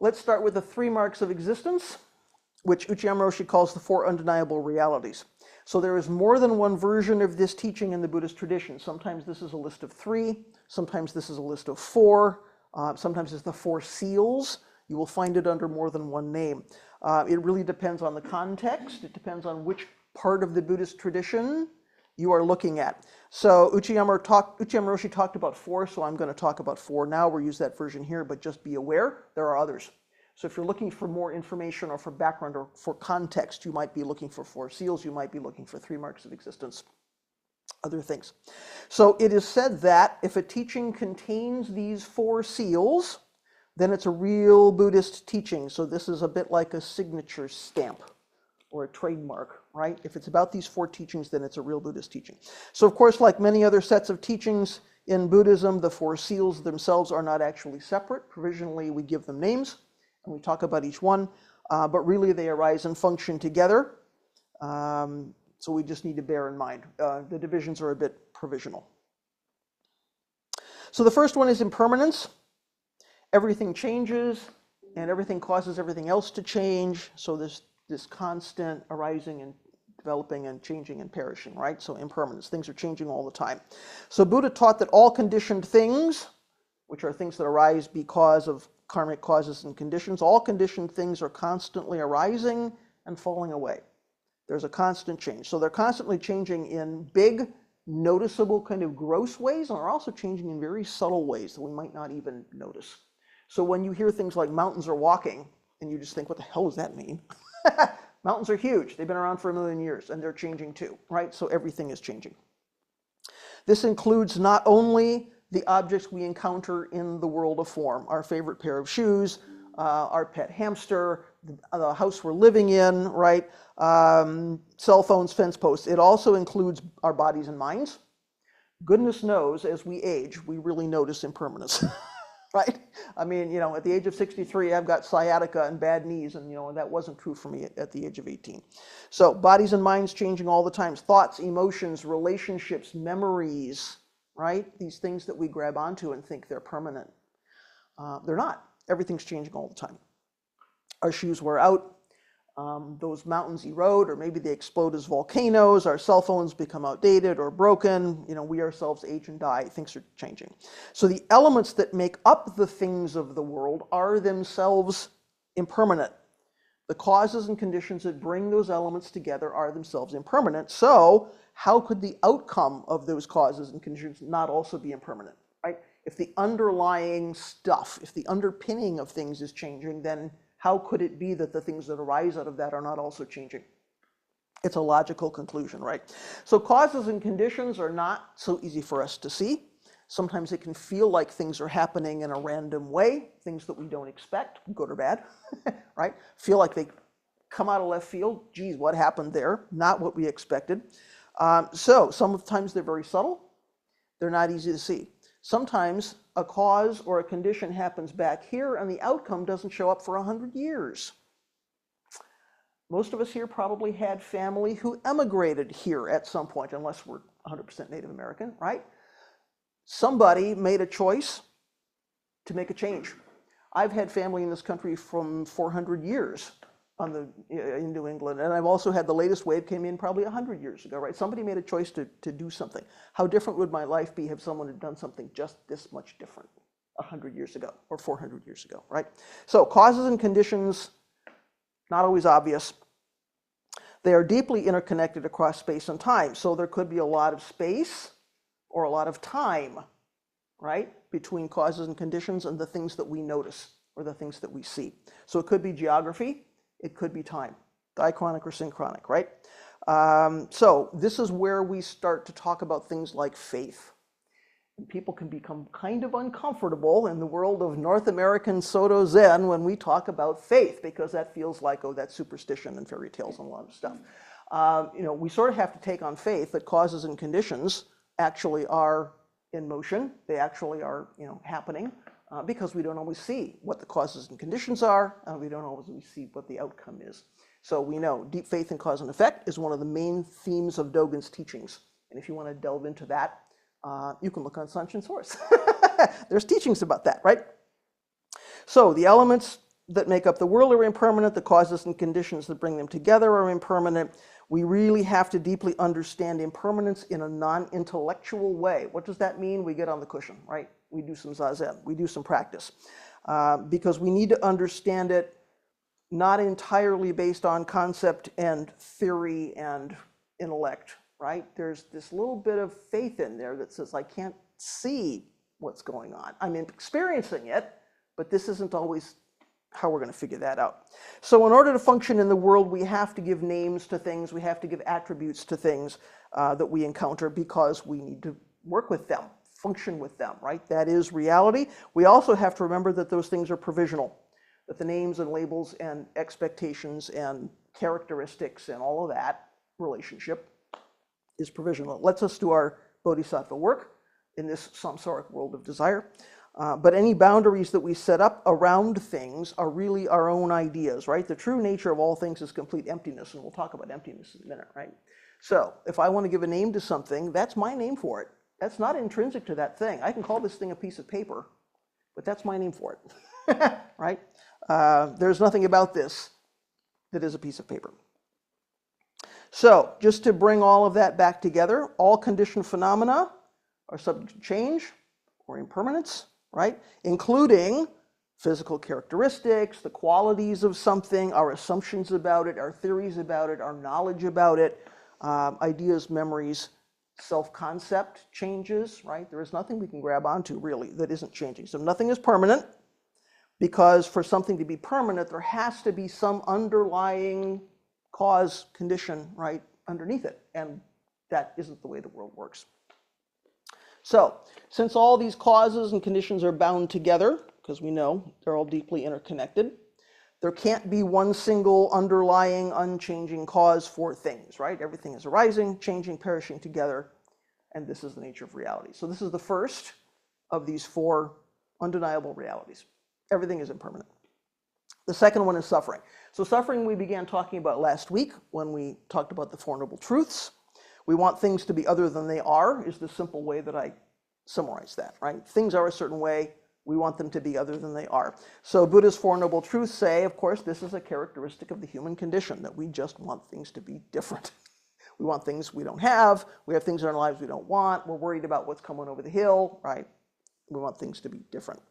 Let's start with the 3 marks of existence, which Uchiyama Roshi calls the 4 undeniable realities. So there is more than one version of this teaching in the Buddhist tradition. Sometimes this is a list of 3, sometimes this is a list of 4, sometimes it's the 4 seals. You will find it under more than one name. It really depends on the context. It depends on which part of the Buddhist tradition you are looking at. So Uchiyama Roshi talked about 4, so I'm going to talk about 4 now. We'll use that version here, but just be aware there are others. So if you're looking for more information or for background or for context, you might be looking for 4 seals, you might be looking for 3 marks of existence, other things. So it is said that if a teaching contains these 4 seals, then it's a real Buddhist teaching. So this is a bit like a signature stamp or a trademark, right? If it's about these 4 teachings, then it's a real Buddhist teaching. So of course, like many other sets of teachings in Buddhism, the 4 seals themselves are not actually separate. Provisionally, we give them names, and we talk about each one, but really they arise and function together. So we just need to bear in mind. The divisions are a bit provisional. So the first one is impermanence. Everything changes, and everything causes everything else to change. So this constant arising and developing and changing and perishing, right? So impermanence, things are changing all the time. So Buddha taught that all conditioned things, which are things that arise because of karmic causes and conditions, all conditioned things are constantly arising and falling away. There's a constant change. So they're constantly changing in big, noticeable, kind of gross ways, and are also changing in very subtle ways that we might not even notice. So when you hear things like mountains are walking, and you just think, what the hell does that mean? Mountains are huge. They've been around for 1,000,000 years, and they're changing too, right? So everything is changing. This includes not only the objects we encounter in the world of form, our favorite pair of shoes, our pet hamster, the house we're living in, right? Cell phones, fence posts. It also includes our bodies and minds. Goodness knows, as we age, we really notice impermanence, right? I mean, you know, at the age of 63, I've got sciatica and bad knees, and, you know, that wasn't true for me at the age of 18. So bodies and minds changing all the time. Thoughts, emotions, relationships, memories, right? These things that we grab onto and think they're permanent. They're not. Everything's changing all the time. Our shoes wear out. Those mountains erode, or maybe they explode as volcanoes. Our cell phones become outdated or broken. You know, we ourselves age and die. Things are changing. So the elements that make up the things of the world are themselves impermanent. The causes and conditions that bring those elements together are themselves impermanent. So how could the outcome of those causes and conditions not also be impermanent, right? If the underlying stuff, if the underpinning of things is changing, then how could it be that the things that arise out of that are not also changing? It's a logical conclusion, right? So causes and conditions are not so easy for us to see. Sometimes it can feel like things are happening in a random way, things that we don't expect, good or bad, right? Feel like they come out of left field. Geez, what happened there? Not what we expected. So sometimes they're very subtle. They're not easy to see. Sometimes a cause or a condition happens back here and the outcome doesn't show up for 100 years. Most of us here probably had family who emigrated here at some point, unless we're 100% Native American, right? Somebody made a choice to make a change. I've had family in this country from 400 years in New England, and I've also had the latest wave came in probably 100 years ago, right? Somebody made a choice to do something. How different would my life be if someone had done something just this much different 100 years ago or 400 years ago, right? So causes and conditions, not always obvious. They are deeply interconnected across space and time. So there could be a lot of space or a lot of time, right, between causes and conditions and the things that we notice or the things that we see. So it could be geography, it could be time, diachronic or synchronic, right? So this is where we start to talk about things like faith. And people can become kind of uncomfortable in the world of North American Soto Zen when we talk about faith, because that feels like, oh, that's superstition and fairy tales and a lot of stuff. You know, we sort of have to take on faith that causes and conditions actually are in motion. They actually are, you know, happening, because we don't always see what the causes and conditions are, and we don't always see what the outcome is. So we know deep faith in cause and effect is one of the main themes of Dogen's teachings. And if you want to delve into that, you can look on Sanshin source. There's teachings about that, right? So the elements that make up the world are impermanent. The causes and conditions that bring them together are impermanent. We really have to deeply understand impermanence in a non-intellectual way. What does that mean? We get on the cushion, right? We do some zazen. We do some practice. Because we need to understand it not entirely based on concept and theory and intellect, right? There's this little bit of faith in there that says, I can't see what's going on. I'm experiencing it, but this isn't always how we're going to figure that out. So in order to function in the world, we have to give names to things. We have to give attributes to things that we encounter because we need to work with them, function with them, right? That is reality. We also have to remember that those things are provisional, that the names and labels and expectations and characteristics and all of that relationship is provisional. It lets us do our bodhisattva work in this samsaric world of desire. But any boundaries that we set up around things are really our own ideas, right? The true nature of all things is complete emptiness, and we'll talk about emptiness in a minute, right? So if I want to give a name to something, that's my name for it. That's not intrinsic to that thing. I can call this thing a piece of paper, but that's my name for it, right? There's nothing about this that is a piece of paper. So just to bring all of that back together, all conditioned phenomena are subject to change or impermanence, right? Including physical characteristics, the qualities of something, our assumptions about it, our theories about it, our knowledge about it, ideas, memories, self-concept changes, right? There is nothing we can grab onto really that isn't changing. So nothing is permanent, because for something to be permanent, there has to be some underlying cause, condition, right, underneath it. And that isn't the way the world works. So, since all these causes and conditions are bound together, because we know they're all deeply interconnected, there can't be one single underlying, unchanging cause for things, right? Everything is arising, changing, perishing together, and this is the nature of reality. So this is the first of these four undeniable realities. Everything is impermanent. The second one is suffering. So suffering we began talking about last week when we talked about the Four Noble Truths. We want things to be other than they are, is the simple way that I summarize that, right? Things are a certain way, we want them to be other than they are. So Buddha's Four Noble Truths say, of course, this is a characteristic of the human condition, that we just want things to be different. We want things we don't have, we have things in our lives we don't want, we're worried about what's coming over the hill, right? We want things to be different.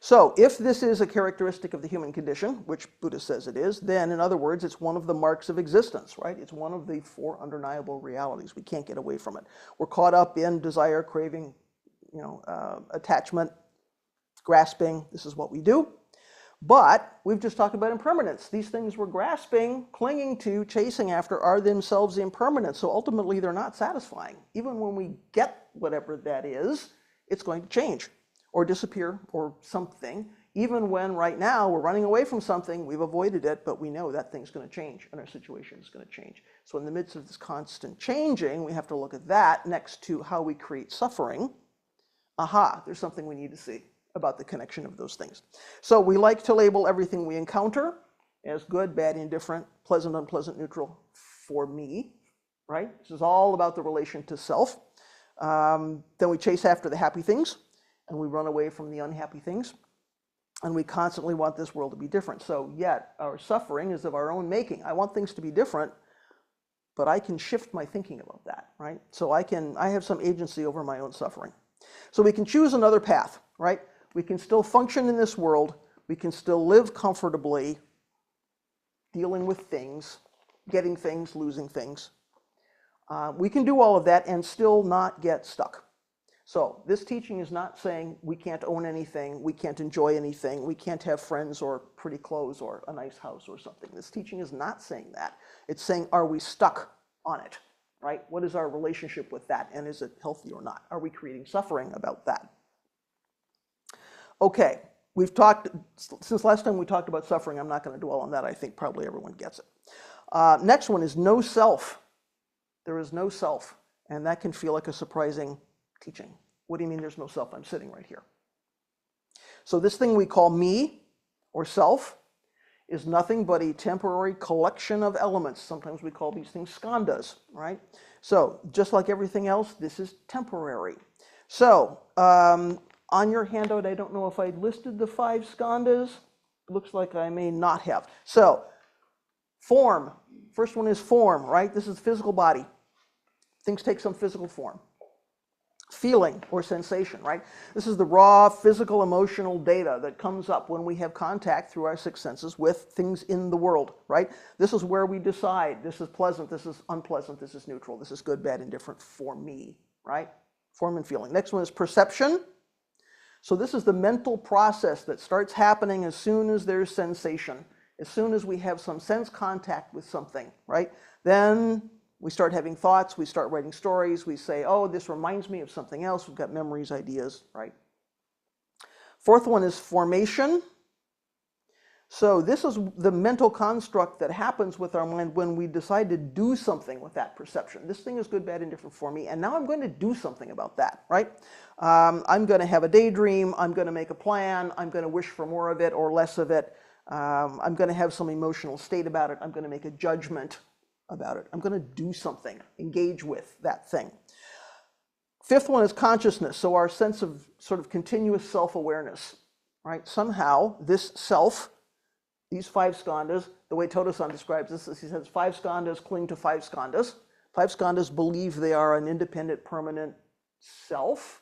So if this is a characteristic of the human condition, which Buddha says it is, then in other words, it's one of the marks of existence, right? It's one of the four undeniable realities. We can't get away from it. We're caught up in desire, craving, attachment, grasping. This is what we do. But we've just talked about impermanence. These things we're grasping, clinging to, chasing after are themselves impermanent. So ultimately, they're not satisfying. Even when we get whatever that is, it's going to change or disappear or something. Even when right now we're running away from something, we've avoided it, but we know that thing's going to change and our situation is going to change. So in the midst of this constant changing, we have to look at that next to how we create suffering. Aha, there's something we need to see about the connection of those things. So we like to label everything we encounter as good, bad, indifferent, pleasant, unpleasant, neutral for me, right? This is all about the relation to self. Then we chase after the happy things, and we run away from the unhappy things. And we constantly want this world to be different. So yet, our suffering is of our own making. I want things to be different, but I can shift my thinking about that, right? So I have some agency over my own suffering. So we can choose another path, right? We can still function in this world. We can still live comfortably, dealing with things, getting things, losing things. We can do all of that and still not get stuck. So this teaching is not saying we can't own anything, we can't enjoy anything, we can't have friends or pretty clothes or a nice house or something. This teaching is not saying that. It's saying, are we stuck on it, right? What is our relationship with that, and is it healthy or not? Are we creating suffering about that? Okay, we've talked, since last time we talked about suffering, I'm not going to dwell on that. I think probably everyone gets it. Next one is no self. There is no self, and that can feel like a surprising teaching. What do you mean there's no self? I'm sitting right here. So this thing we call me or self is nothing but a temporary collection of elements. Sometimes we call these things skandhas, right? So just like everything else, this is temporary. So On your handout, I don't know if I listed the 5 skandhas. Looks like I may not have. So, form. First one is form, right? This is the physical body. Things take some physical form. Feeling or sensation, right? This is the raw physical emotional data that comes up when we have contact through our 6 senses with things in the world, right? This is where we decide this is pleasant, this is unpleasant, this is neutral, this is good, bad, indifferent for me, right? Form and feeling. Next one is perception. So this is the mental process that starts happening as soon as there's sensation, as soon as we have some sense contact with something, right? Then we start having thoughts, we start writing stories, we say, oh, this reminds me of something else, we've got memories, ideas, right? Fourth one is formation. So this is the mental construct that happens with our mind when we decide to do something with that perception. This thing is good, bad, indifferent for me, and now I'm going to do something about that, right? I'm going to have a daydream, I'm going to make a plan, I'm going to wish for more of it or less of it, I'm going to have some emotional state about it, I'm going to make a judgment about it, I'm going to do something, engage with that thing. Fifth one is consciousness, so our sense of sort of continuous self-awareness, right? Somehow this self, these 5 skandhas, the way Soto Zen describes this is he says 5 skandhas cling to 5 skandhas. 5 skandhas believe they are an independent, permanent self.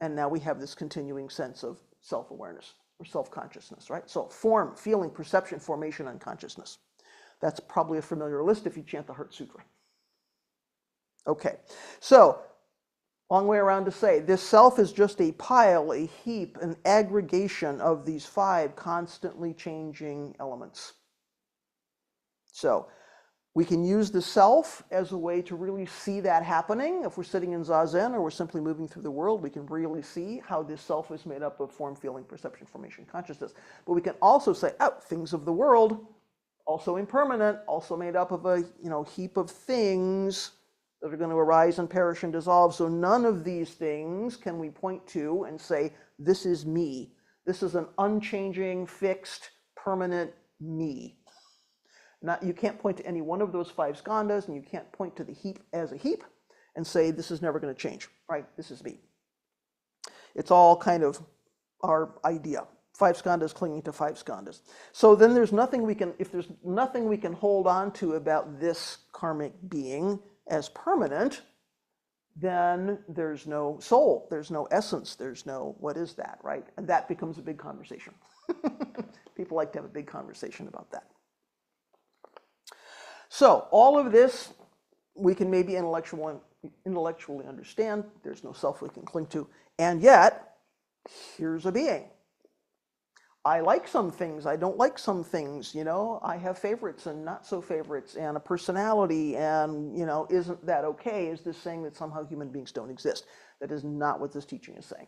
And now we have this continuing sense of self-awareness or self-consciousness, right? So form, feeling, perception, formation, and consciousness. That's probably a familiar list if you chant the Heart Sutra. Okay, so long way around to say, this self is just a pile, a heap, an aggregation of these 5 constantly changing elements. So we can use the self as a way to really see that happening. If we're sitting in Zazen or we're simply moving through the world, we can really see how this self is made up of form, feeling, perception, formation, consciousness. But we can also say, oh, things of the world, also impermanent, also made up of a heap of things that are going to arise and perish and dissolve. So none of these things can we point to and say, this is me. This is an unchanging, fixed, permanent me. You can't point to any one of those 5 skandhas, and you can't point to the heap as a heap and say, this is never going to change, right? This is me. It's all kind of our idea. 5 skandhas clinging to 5 skandhas. So then there's nothing we can, if there's nothing we can hold on to about this karmic being as permanent, then there's no soul, there's no essence, there's no, what is that, right? And that becomes a big conversation. People like to have a big conversation about that. So all of this we can maybe intellectually understand. There's no self we can cling to. And yet, here's a being. I like some things, I don't like some things, I have favorites and not so favorites, and a personality, and, isn't that okay? Is this saying that somehow human beings don't exist? That is not what this teaching is saying.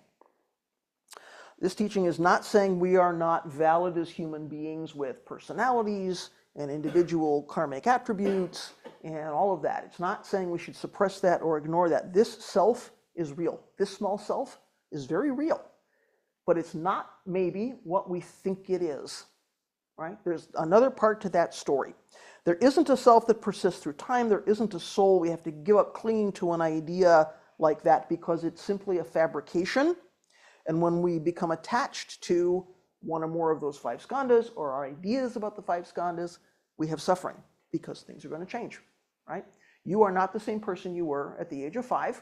This teaching is not saying we are not valid as human beings with personalities and individual karmic attributes and all of that. It's not saying we should suppress that or ignore that. This self is real. This small self is very real. But it's not maybe what we think it is, right? There's another part to that story. There isn't a self that persists through time. There isn't a soul. We have to give up clinging to an idea like that because it's simply a fabrication. And when we become attached to one or more of those 5 skandhas or our ideas about the 5 skandhas, we have suffering because things are going to change, right? You are not the same person you were at the age of 5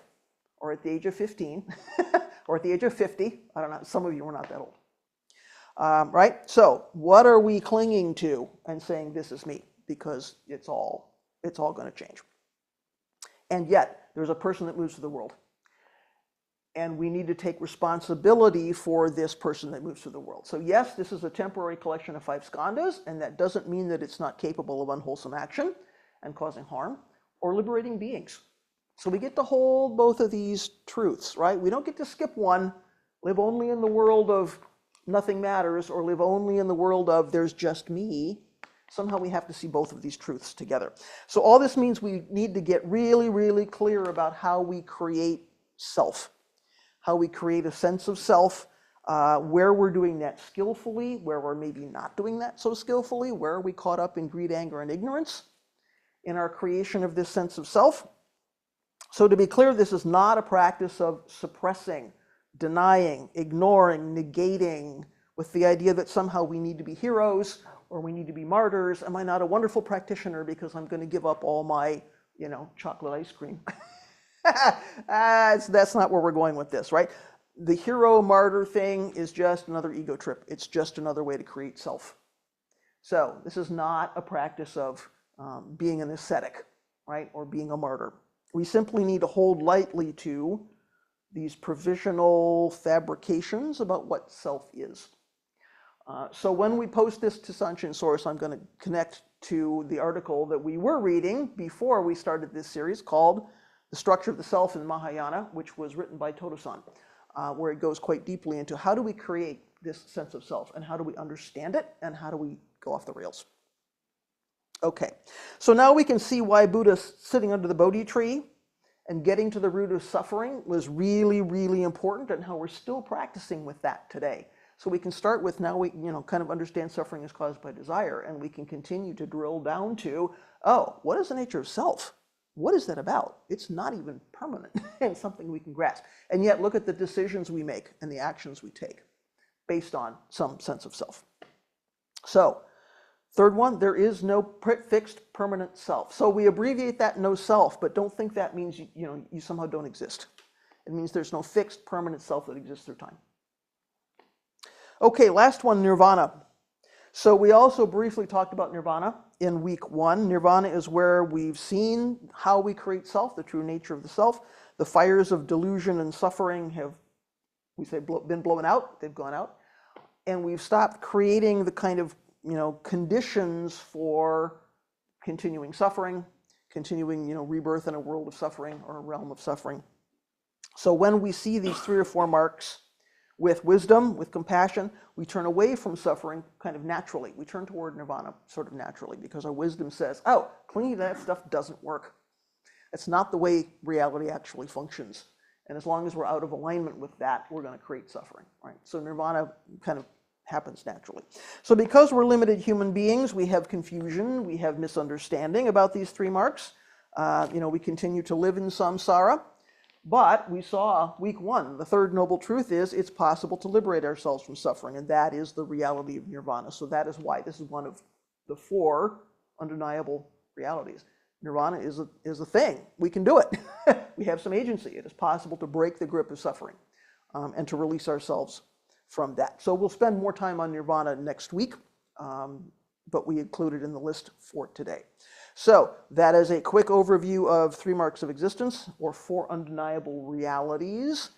or at the age of 15 or at the age of 50. I don't know, some of you are not that old. Right? So what are we clinging to and saying this is me? Because it's all going to change. And yet, there's a person that moves through the world. And we need to take responsibility for this person that moves through the world. So yes, this is a temporary collection of 5 skandhas, and that doesn't mean that it's not capable of unwholesome action and causing harm or liberating beings. So we get to hold both of these truths, right? We don't get to skip one, live only in the world of nothing matters, or live only in the world of there's just me. Somehow we have to see both of these truths together. So all this means we need to get really, really clear about how we create self, how we create a sense of self, where we're doing that skillfully, where we're maybe not doing that so skillfully, where are we caught up in greed, anger, and ignorance in our creation of this sense of self. So to be clear, this is not a practice of suppressing, denying, ignoring, negating, with the idea that somehow we need to be heroes or we need to be martyrs. Am I not a wonderful practitioner because I'm going to give up all my, chocolate ice cream? That's not where we're going with this, right? The hero martyr thing is just another ego trip. It's just another way to create self. So this is not a practice of being an ascetic, right, or being a martyr. We simply need to hold lightly to these provisional fabrications about what self is. So when we post this to Sanshin source, I'm going to connect to the article that we were reading before we started this series called The Structure of the Self in Mahayana, which was written by Soto Zen, where it goes quite deeply into how do we create this sense of self and how do we understand it and how do we go off the rails. Okay, so now we can see why Buddha sitting under the Bodhi tree and getting to the root of suffering was really, really important, and how we're still practicing with that today. So we can start with now we kind of understand suffering is caused by desire, and we can continue to drill down to, oh, what is the nature of self? What is that about? It's not even permanent and something we can grasp. And yet look at the decisions we make and the actions we take based on some sense of self. So third one, there is no fixed permanent self. So we abbreviate that no self, but don't think that means you somehow don't exist. It means there's no fixed permanent self that exists through time. Okay, last one, nirvana. So we also briefly talked about nirvana in week 1. Nirvana is where we've seen how we create self, the true nature of the self. The fires of delusion and suffering have, we say, been blown out. They've gone out. And we've stopped creating the kind of conditions for continuing suffering, continuing rebirth in a world of suffering or a realm of suffering. So when we see these 3 or 4 marks with wisdom, with compassion, we turn away from suffering kind of naturally. We turn toward nirvana sort of naturally because our wisdom says, oh, clinging to that stuff doesn't work. It's not the way reality actually functions. And as long as we're out of alignment with that, we're going to create suffering, right? So nirvana kind of happens naturally. So because we're limited human beings, we have confusion, we have misunderstanding about these 3 marks. We continue to live in samsara. But we saw week 1, the third noble truth is it's possible to liberate ourselves from suffering, and that is the reality of nirvana. So that is why this is one of the 4 undeniable realities. Nirvana is a thing. We can do it. We have some agency. It is possible to break the grip of suffering and to release ourselves from that. So we'll spend more time on nirvana next week, but we included in the list for today. So that is a quick overview of 3 marks of existence, or 4 undeniable realities.